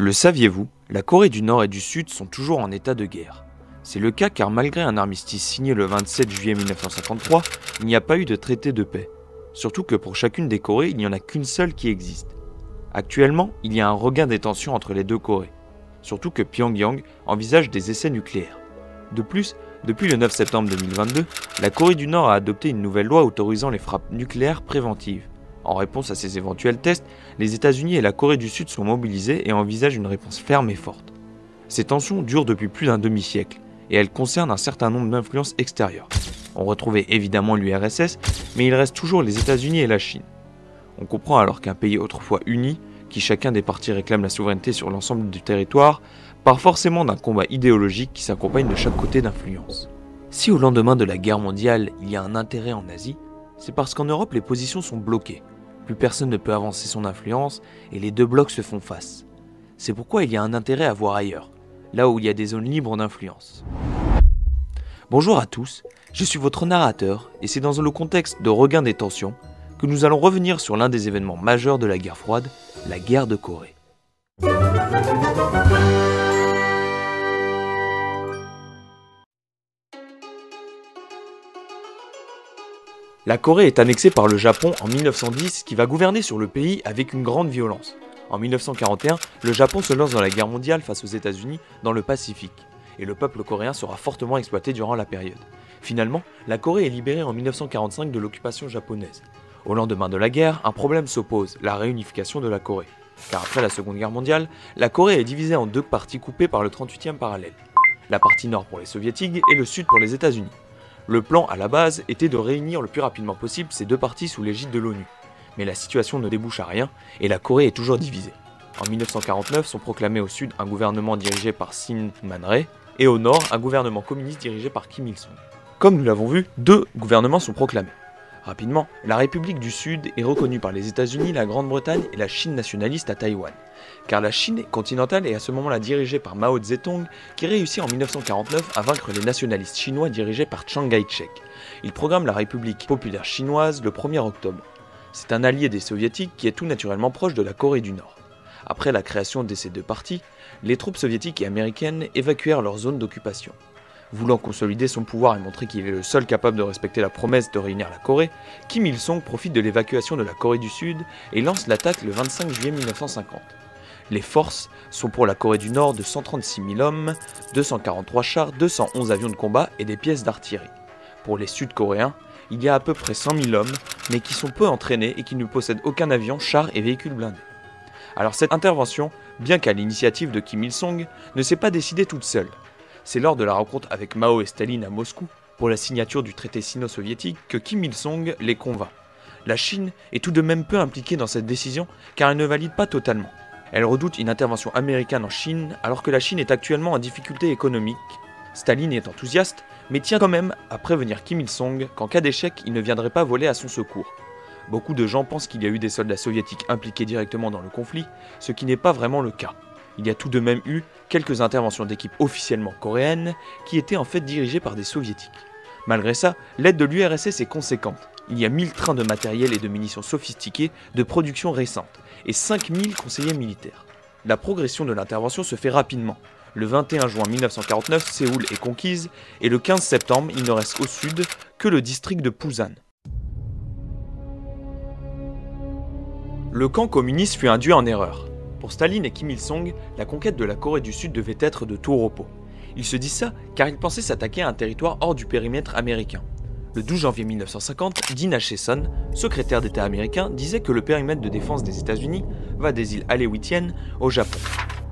Le saviez-vous, la Corée du Nord et du Sud sont toujours en état de guerre. C'est le cas car malgré un armistice signé le 27 juillet 1953, il n'y a pas eu de traité de paix. Surtout que pour chacune des Corées, il n'y en a qu'une seule qui existe. Actuellement, il y a un regain des tensions entre les deux Corées. Surtout que Pyongyang envisage des essais nucléaires. De plus, depuis le 9 septembre 2022, la Corée du Nord a adopté une nouvelle loi autorisant les frappes nucléaires préventives. En réponse à ces éventuels tests, les États-Unis et la Corée du Sud sont mobilisés et envisagent une réponse ferme et forte. Ces tensions durent depuis plus d'un demi-siècle, et elles concernent un certain nombre d'influences extérieures. On retrouvait évidemment l'URSS, mais il reste toujours les États-Unis et la Chine. On comprend alors qu'un pays autrefois uni, qui chacun des partis réclame la souveraineté sur l'ensemble du territoire, part forcément d'un combat idéologique qui s'accompagne de chaque côté d'influence. Si au lendemain de la guerre mondiale, il y a un intérêt en Asie, c'est parce qu'en Europe les positions sont bloquées. Plus personne ne peut avancer son influence et les deux blocs se font face. C'est pourquoi il y a un intérêt à voir ailleurs, là où il y a des zones libres d'influence. Bonjour à tous, je suis votre narrateur et c'est dans le contexte de regain des tensions que nous allons revenir sur l'un des événements majeurs de la guerre froide, la guerre de Corée. La Corée est annexée par le Japon en 1910 qui va gouverner sur le pays avec une grande violence. En 1941, le Japon se lance dans la guerre mondiale face aux États-Unis dans le Pacifique, et le peuple coréen sera fortement exploité durant la période. Finalement, la Corée est libérée en 1945 de l'occupation japonaise. Au lendemain de la guerre, un problème s'oppose, la réunification de la Corée. Car après la Seconde Guerre mondiale, la Corée est divisée en deux parties coupées par le 38e parallèle. La partie nord pour les soviétiques et le sud pour les États-Unis. Le plan à la base était de réunir le plus rapidement possible ces deux parties sous l'égide de l'ONU. Mais la situation ne débouche à rien et la Corée est toujours divisée. En 1949 sont proclamés au sud un gouvernement dirigé par Syngman Rhee et au nord un gouvernement communiste dirigé par Kim Il-sung. Comme nous l'avons vu, deux gouvernements sont proclamés. Rapidement, la République du Sud est reconnue par les États-Unis, la Grande-Bretagne et la Chine nationaliste à Taïwan. Car la Chine continentale est à ce moment-là dirigée par Mao Zedong qui réussit en 1949 à vaincre les nationalistes chinois dirigés par Chiang Kai-shek. Il programme la République populaire chinoise le 1er octobre. C'est un allié des soviétiques qui est tout naturellement proche de la Corée du Nord. Après la création de ces deux partis, les troupes soviétiques et américaines évacuèrent leur zone d'occupation. Voulant consolider son pouvoir et montrer qu'il est le seul capable de respecter la promesse de réunir la Corée, Kim Il-sung profite de l'évacuation de la Corée du Sud et lance l'attaque le 25 juillet 1950. Les forces sont pour la Corée du Nord de 136 000 hommes, 243 chars, 211 avions de combat et des pièces d'artillerie. Pour les Sud-Coréens, il y a à peu près 100 000 hommes, mais qui sont peu entraînés et qui ne possèdent aucun avion, char et véhicules blindés. Alors cette intervention, bien qu'à l'initiative de Kim Il-sung, ne s'est pas décidée toute seule. C'est lors de la rencontre avec Mao et Staline à Moscou, pour la signature du traité sino-soviétique, que Kim Il-sung les convainc. La Chine est tout de même peu impliquée dans cette décision, car elle ne valide pas totalement. Elle redoute une intervention américaine en Chine, alors que la Chine est actuellement en difficulté économique. Staline est enthousiaste, mais tient quand même à prévenir Kim Il-sung qu'en cas d'échec, il ne viendrait pas voler à son secours. Beaucoup de gens pensent qu'il y a eu des soldats soviétiques impliqués directement dans le conflit, ce qui n'est pas vraiment le cas. Il y a tout de même eu quelques interventions d'équipes officiellement coréennes qui étaient en fait dirigées par des soviétiques. Malgré ça, l'aide de l'URSS est conséquente. Il y a 1000 trains de matériel et de munitions sophistiquées de production récente et 5000 conseillers militaires. La progression de l'intervention se fait rapidement. Le 21 juin 1949, Séoul est conquise et le 15 septembre, il ne reste au sud que le district de Pusan. Le camp communiste fut induit en erreur. Pour Staline et Kim Il-sung, la conquête de la Corée du Sud devait être de tout repos. Ils se disent ça car ils pensaient s'attaquer à un territoire hors du périmètre américain. Le 12 janvier 1950, Dean Acheson, secrétaire d'État américain, disait que le périmètre de défense des États-Unis va des îles Aléoutiennes au Japon.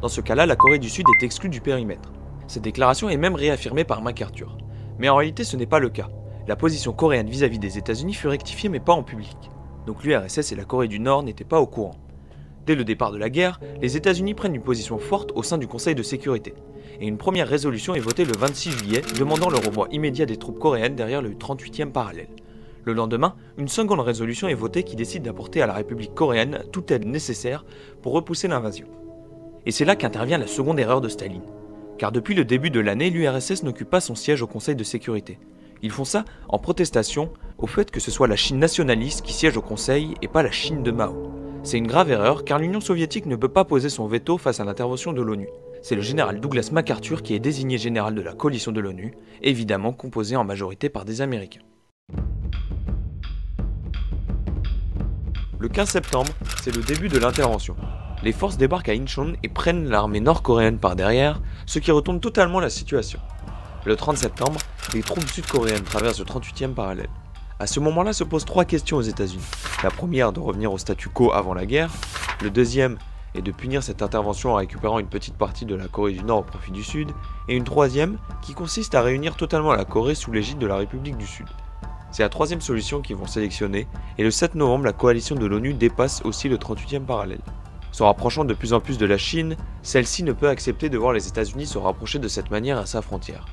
Dans ce cas-là, la Corée du Sud est exclue du périmètre. Cette déclaration est même réaffirmée par MacArthur. Mais en réalité, ce n'est pas le cas. La position coréenne vis-à-vis des États-Unis fut rectifiée mais pas en public. Donc l'URSS et la Corée du Nord n'étaient pas au courant. Dès le départ de la guerre, les États-Unis prennent une position forte au sein du Conseil de sécurité. Et une première résolution est votée le 26 juillet, demandant le renvoi immédiat des troupes coréennes derrière le 38e parallèle. Le lendemain, une seconde résolution est votée qui décide d'apporter à la République coréenne toute aide nécessaire pour repousser l'invasion. Et c'est là qu'intervient la seconde erreur de Staline. Car depuis le début de l'année, l'URSS n'occupe pas son siège au Conseil de sécurité. Ils font ça en protestation au fait que ce soit la Chine nationaliste qui siège au Conseil et pas la Chine de Mao. C'est une grave erreur car l'Union soviétique ne peut pas poser son veto face à l'intervention de l'ONU. C'est le général Douglas MacArthur qui est désigné général de la coalition de l'ONU, évidemment composé en majorité par des Américains. Le 15 septembre, c'est le début de l'intervention. Les forces débarquent à Incheon et prennent l'armée nord-coréenne par derrière, ce qui retourne totalement la situation. Le 30 septembre, les troupes sud-coréennes traversent le 38e parallèle. À ce moment-là se posent 3 questions aux États-Unis. La première de revenir au statu quo avant la guerre, le deuxième est de punir cette intervention en récupérant une petite partie de la Corée du Nord au profit du Sud, et une troisième qui consiste à réunir totalement la Corée sous l'égide de la République du Sud. C'est la troisième solution qu'ils vont sélectionner, et le 7 novembre, la coalition de l'ONU dépasse aussi le 38e parallèle. Se rapprochant de plus en plus de la Chine, celle-ci ne peut accepter de voir les États-Unis se rapprocher de cette manière à sa frontière.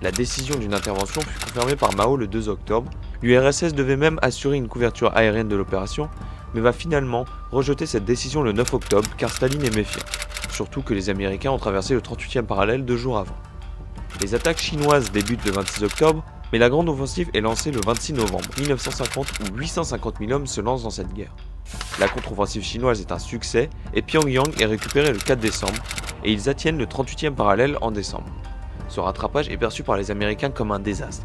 La décision d'une intervention fut confirmée par Mao le 2 octobre, l'URSS devait même assurer une couverture aérienne de l'opération, mais va finalement rejeter cette décision le 9 octobre car Staline est méfiant, surtout que les Américains ont traversé le 38e parallèle 2 jours avant. Les attaques chinoises débutent le 26 octobre, mais la grande offensive est lancée le 26 novembre 1950 où 850 000 hommes se lancent dans cette guerre. La contre-offensive chinoise est un succès et Pyongyang est récupéré le 4 décembre et ils atteignent le 38e parallèle en décembre. Ce rattrapage est perçu par les Américains comme un désastre.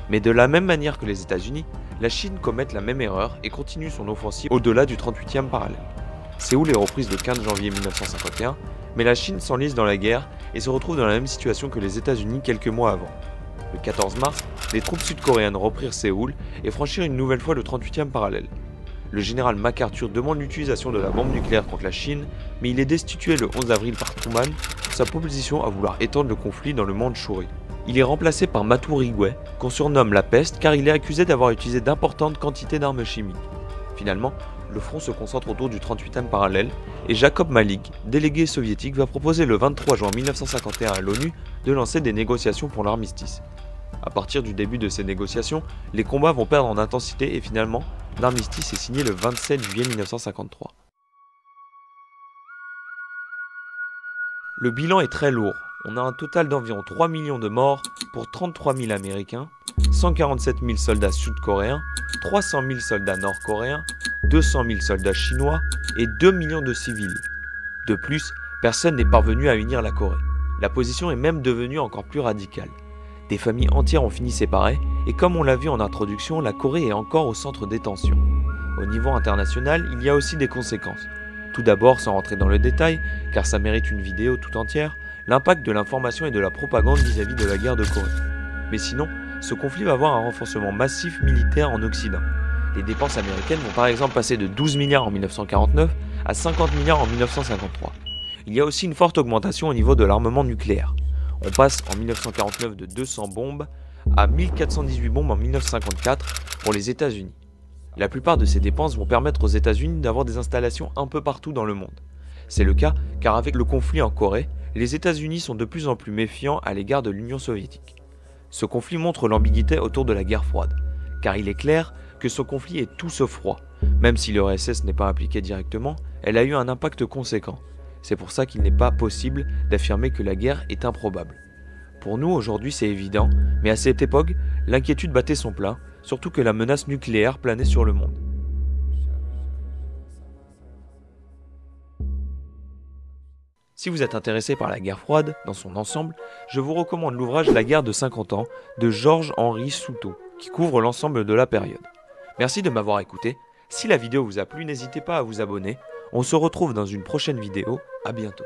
Mais de la même manière que les États-Unis, la Chine commet la même erreur et continue son offensive au-delà du 38e parallèle. Séoul est reprise le 15 janvier 1951, mais la Chine s'enlise dans la guerre et se retrouve dans la même situation que les États-Unis quelques mois avant. Le 14 mars, les troupes sud-coréennes reprirent Séoul et franchirent une nouvelle fois le 38e parallèle. Le général MacArthur demande l'utilisation de la bombe nucléaire contre la Chine, mais il est destitué le 11 avril par Truman pour sa proposition à vouloir étendre le conflit dans le Mandchourie. Il est remplacé par Matu Rigwé, qu'on surnomme la peste car il est accusé d'avoir utilisé d'importantes quantités d'armes chimiques. Finalement, le front se concentre autour du 38e parallèle et Jacob Malik, délégué soviétique, va proposer le 23 juin 1951 à l'ONU de lancer des négociations pour l'armistice. À partir du début de ces négociations, les combats vont perdre en intensité et finalement, l'armistice est signé le 27 juillet 1953. Le bilan est très lourd. On a un total d'environ 3 millions de morts pour 33 000 Américains, 147 000 soldats sud-coréens, 300 000 soldats nord-coréens, 200 000 soldats chinois et 2 millions de civils. De plus, personne n'est parvenu à unir la Corée. La position est même devenue encore plus radicale. Des familles entières ont fini séparées et comme on l'a vu en introduction, la Corée est encore au centre des tensions. Au niveau international, il y a aussi des conséquences. Tout d'abord, sans rentrer dans le détail, car ça mérite une vidéo tout entière, l'impact de l'information et de la propagande vis-à-vis de la guerre de Corée. Mais sinon, ce conflit va avoir un renforcement massif militaire en Occident. Les dépenses américaines vont par exemple passer de 12 milliards en 1949 à 50 milliards en 1953. Il y a aussi une forte augmentation au niveau de l'armement nucléaire. On passe en 1949 de 200 bombes à 1418 bombes en 1954 pour les États-Unis. La plupart de ces dépenses vont permettre aux États-Unis d'avoir des installations un peu partout dans le monde. C'est le cas car avec le conflit en Corée, les États-Unis sont de plus en plus méfiants à l'égard de l'Union soviétique. Ce conflit montre l'ambiguïté autour de la guerre froide, car il est clair que ce conflit est tout sauf froid. Même si l'URSS n'est pas impliquée directement, elle a eu un impact conséquent. C'est pour ça qu'il n'est pas possible d'affirmer que la guerre est improbable. Pour nous, aujourd'hui, c'est évident, mais à cette époque, l'inquiétude battait son plein, surtout que la menace nucléaire planait sur le monde. Si vous êtes intéressé par la guerre froide, dans son ensemble, je vous recommande l'ouvrage La guerre de 50 ans de Georges-Henri Soutot, qui couvre l'ensemble de la période. Merci de m'avoir écouté. Si la vidéo vous a plu, n'hésitez pas à vous abonner. On se retrouve dans une prochaine vidéo. À bientôt.